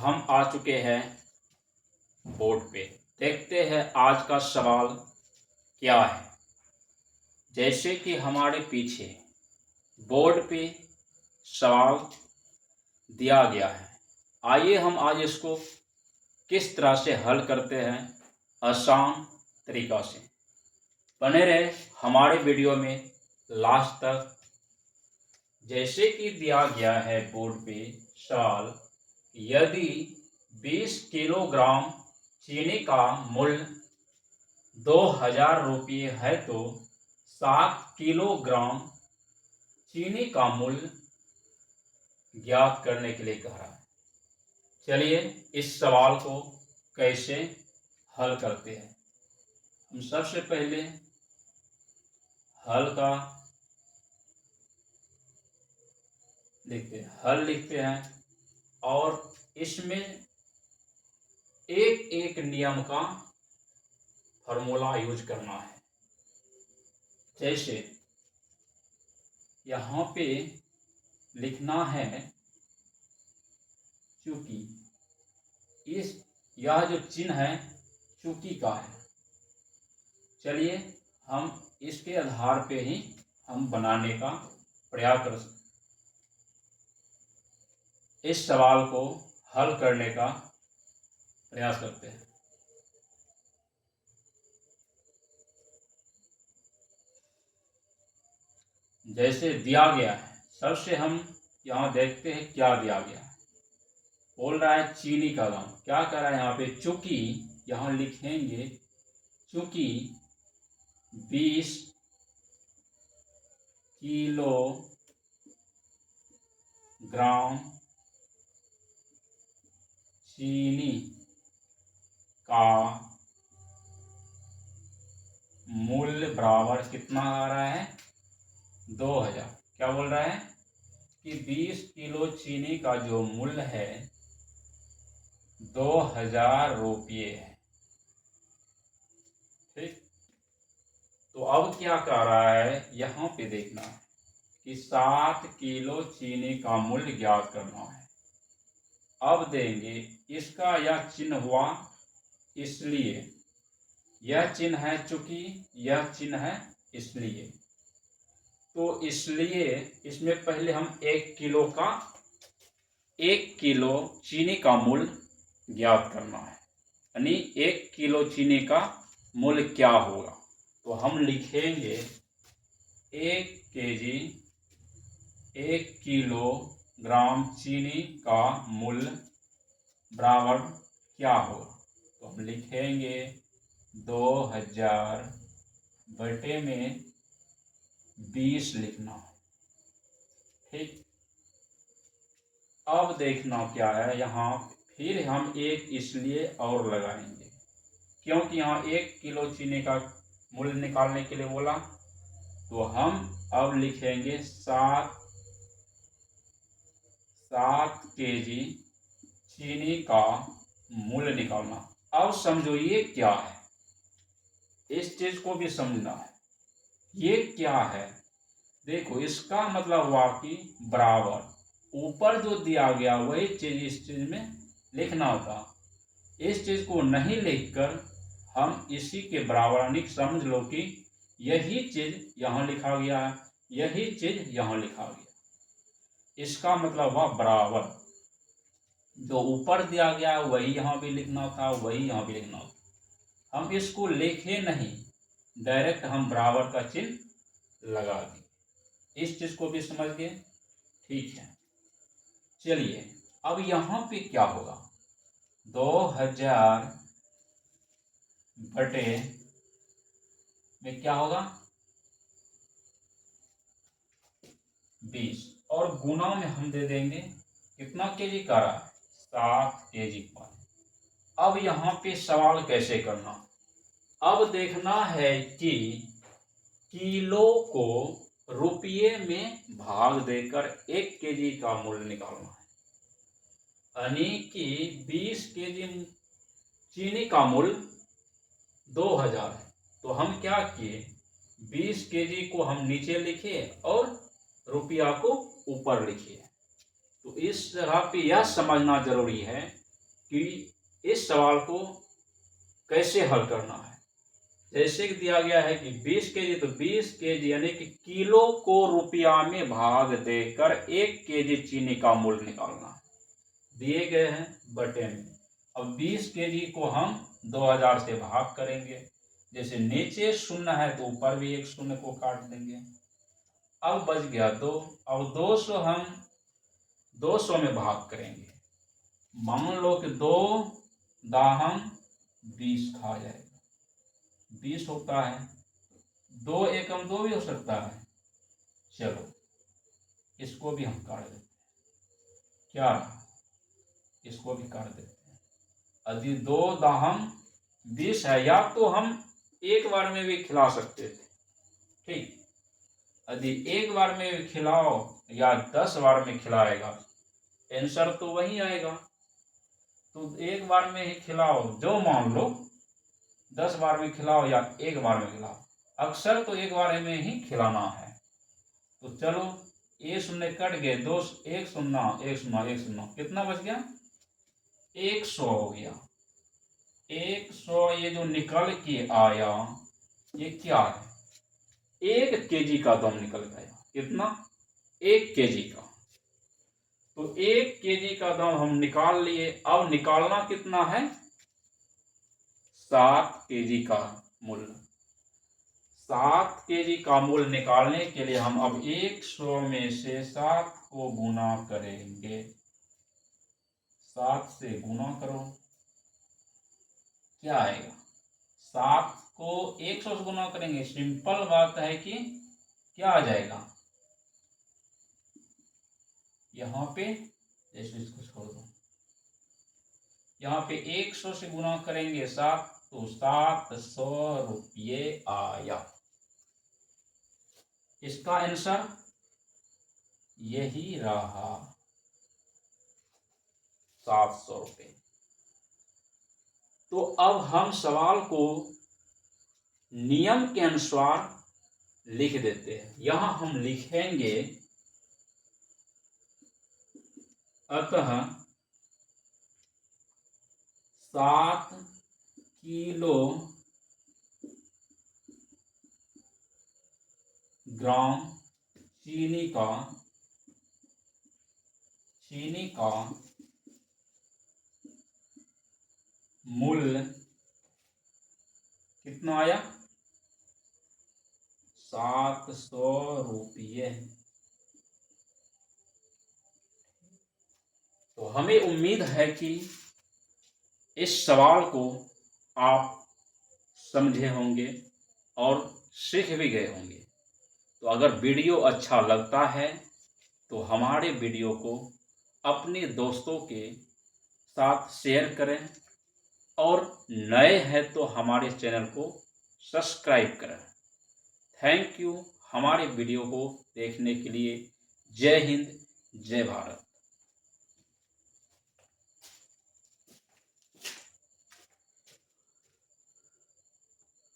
हम आ चुके हैं बोर्ड पे। देखते हैं आज का सवाल क्या है। जैसे कि हमारे पीछे बोर्ड पे सवाल दिया गया है, आइए हम आज इसको किस तरह से हल करते हैं आसान तरीका से। बने रहे हमारे वीडियो में लास्ट तक। जैसे कि दिया गया है बोर्ड पे सवाल, यदि 20 किलोग्राम चीनी का मूल्य 2000 रुपये है तो 7 किलोग्राम चीनी का मूल्य ज्ञात करने के लिए कहा है। चलिए इस सवाल को कैसे हल करते हैं। हम सबसे पहले हल लिखते हैं और इसमें एक एक नियम का फॉर्मूला यूज करना है। जैसे यहाँ पे लिखना है चूंकि यह जो चिन्ह है चूंकि का है। चलिए हम इसके आधार पे ही हम बनाने का प्रयास कर सकते, इस सवाल को हल करने का प्रयास करते हैं। जैसे दिया गया है, सबसे हम यहाँ देखते हैं क्या दिया गया है। बोल रहा है चीनी का दाम, क्या कर रहा है यहाँ पे, चूंकि यहाँ लिखेंगे चूंकि 20 किलोग्राम चीनी का मूल्य बराबर कितना आ रहा है, 2000। क्या बोल रहा है कि 20 किलो चीनी का जो मूल्य है 2000 रुपये है। ठीक, तो अब क्या कर रहा है, यहाँ पे देखना है कि 7 किलो चीनी का मूल्य ज्ञात करना है। अब देंगे इसका यह चिन्ह हुआ, इसलिए यह चिन्ह है चूंकि, यह चिन्ह है इसलिए। तो इसलिए इसमें पहले हम 1 किलो चीनी का मूल्य ज्ञात करना है, यानी 1 किलो चीनी का मूल्य क्या होगा। तो हम लिखेंगे 1 किलोग्राम चीनी का मूल्य बराबर क्या होगा। तो हम लिखेंगे 2000 बटे में 20 लिखना है। ठीक, अब देखना क्या है, यहाँ फिर हम एक इसलिए और लगाएंगे क्योंकि यहाँ 1 किलो चीनी का मूल्य निकालने के लिए बोला। तो हम अब लिखेंगे 7 केजी चीनी का मूल्य निकालना। अब समझो ये क्या है, इस चीज को भी समझना है। ये क्या है, देखो इसका मतलब हुआ कि बराबर, ऊपर जो दिया गया वही चीज इस चीज में लिखना होता। इस चीज को नहीं लिखकर हम इसी के बराबर, यानी समझ लो कि यही चीज यहाँ लिखा गया है, यही चीज यहाँ लिखा गया। इसका मतलब हुआ बराबर, जो ऊपर दिया गया है वही यहाँ भी लिखना था, वही यहाँ भी लिखना था। हम इसको लिखे नहीं, डायरेक्ट हम बराबर का चिन्ह लगा दिए। इस चीज को भी समझ गए, ठीक है। चलिए अब यहाँ पे क्या होगा, 2000 बटे में क्या होगा 20, और गुना में हम दे देंगे कितना केजी का रहा है, 7 केजी का। अब यहाँ पे सवाल कैसे करना, अब देखना है कि किलो को रुपये में भाग देकर 1 केजी का मूल्य निकालना है। यानी कि 20 केजी चीनी का मूल्य 2000 है, तो हम क्या किए, 20 केजी को हम नीचे लिखे और रुपया को ऊपर लिखिए। तो इस तरह पे यह समझना जरूरी है कि इस सवाल को कैसे हल करना है। जैसे कि दिया गया है कि 20 केजी, तो 20 केजी यानी कि किलो को रुपया में भाग देकर 1 केजी चीनी का मूल्य निकालना है। दिए गए हैं बटे में। अब 20 केजी को हम 2000 से भाग करेंगे। जैसे नीचे शून्य है तो ऊपर भी एक शून्य को काट देंगे। अब बच गया 2। अब 200 हम 200 में भाग करेंगे। मान लो कि 2 दाहम 20 खा जाएगा, 20 होता है। 2 एकम 2 भी हो सकता है। चलो इसको भी हम काट देते हैं। क्या रहा, इसको भी काट देते हैं। यदि 2 दाहम 20 है, या तो हम एक बार में भी खिला सकते थे, ठीक। यदि एक बार में खिलाओ या 10 बार में खिलाएगा, आंसर तो वही आएगा। तो एक बार में ही खिलाओ, जो मान लो 10 बार में खिलाओ या एक बार में खिलाओ, अक्सर तो एक बार में ही खिलाना है। तो चलो ये शून्य कट गए, 2 1 शून्य 1 शून्य 1 शून्य, कितना बच गया? 100 हो गया। 100 ये जो निकल के आया, ये क्या है? 1 केजी का दम निकल गया। कितना? 1 केजी का। तो 1 केजी का दम हम निकाल लिए। अब निकालना कितना है? 7 केजी का मूल्य। 7 केजी का मूल्य निकालने के लिए हम अब 100 में से 7 को गुना करेंगे। 7 से गुना करो, क्या आएगा? 7 को 100 से गुना करेंगे। सिंपल बात है कि क्या आ जाएगा यहाँ पे, जैसे इसको छोड़ दो, यहाँ पे 100 से गुना करेंगे 7, तो 700 रुपये आया। इसका आंसर यही रहा, 700 रुपये। तो अब हम सवाल को नियम के अनुसार लिख देते हैं। यहां हम लिखेंगे, अतः 7 किलो ग्राम चीनी का मूल्य कितना आया? 700 रुपये। तो हमें उम्मीद है कि इस सवाल को आप समझे होंगे और सीख भी गए होंगे। तो अगर वीडियो अच्छा लगता है तो हमारे वीडियो को अपने दोस्तों के साथ शेयर करें, और नए हैं तो हमारे चैनल को सब्सक्राइब करें। थैंक यू हमारे वीडियो को देखने के लिए। जय हिंद, जय भारत।